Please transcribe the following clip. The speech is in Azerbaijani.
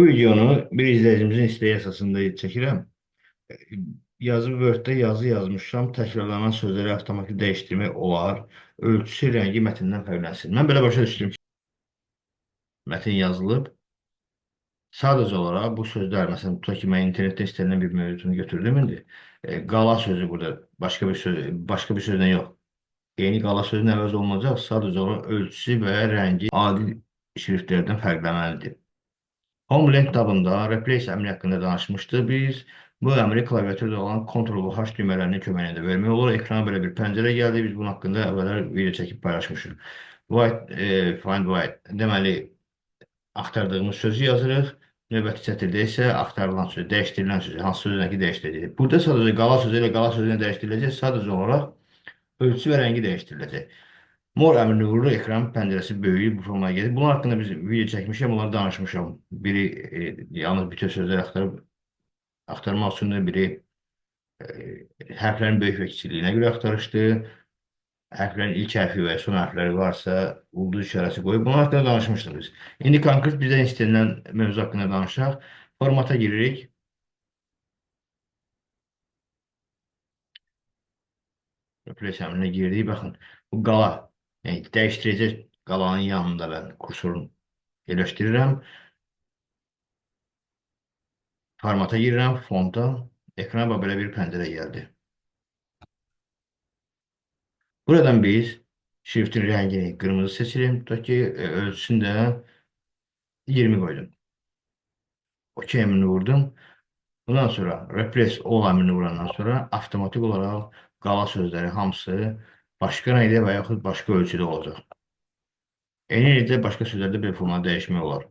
Bu videonu bir izləyicimizin isteği əsasında çəkirəm. Yazı Word'də yazı yazmışam. Təkrarlanan sözləri avtomatik dəyişdirmək olar. Ölçüsü, rəngi mətndən fərqlənsin. Mən belə başa düşdüm ki, mətin yazılıb. Sadəcə olaraq bu sözlər, məsələn, tutaq ki, mən internetdə istənilən bir mövzunu götürdüm indi. Qala sözü burada başqa bir sözdən yox. Yeni qala sözünün əvəz olunacaq. Sadəcə olaraq ölçüsü və rəngi adi şriftlərdən fərqlənməlidir. Homeland tabında replace əmri haqqında danışmışdıq biz. Bu əmri klaviaturda olan Ctrl və H düymələrinin köməyi ilə vermək olur. Ekrana belə bir pəncərə gəldi. Biz bunun haqqında əvvəllər video çəkib paylaşmışıq. Find white. Deməli, axtardığımız sözü yazırıq. Növbəti sətirdə isə axtarılan sözü, dəyişdirilən sözü, hansı sözlə ki dəyişdiriləcək. Burada sadəcə qala sözü ilə qala sözünə dəyişdiriləcək. Sadəcə olaraq ölçüsü və rəngi dəyişdiriləcək. Mor əmrini vururuq, ekran pəncərəsi böyüyür, bu formaya gedir. Bunun haqqında biz video çəkmişəm, bunları danışmışam. Biri yalnız bütün sözləri axtarmaq üçün də biri hərflərin böyük və kiçikliyinə görə axtarışdır. Hərflərin ilk hərfi və son hərfləri varsa, ulduz işarəsi qoyub. Bunun haqqında danışmışdıq biz. İndi konkret bizdən istənilən mövzu haqqında danışaq. Formata giririk. Replace əmrinə girdik. Baxın, bu qala. Yəni, dəyişdirəcək qalanın yanında mən kursorun yerləşdirirəm. Formata girirəm, fonta. Ekrana belə bir pəncərə gəldi. Buradan biz şriftin rəngini qırmızı seçirim. Tutaq ki, ölçüsünü də 20 qoydum. OK əmrini vurdum. Bundan sonra replace all əmrini vurandan sonra avtomatik olaraq qala sözləri hamısı başqa rəngdə və yaxud başqa ölçüdə olacaq. Eyni yerdə başqa sözlərdə bir formada dəyişmək olar.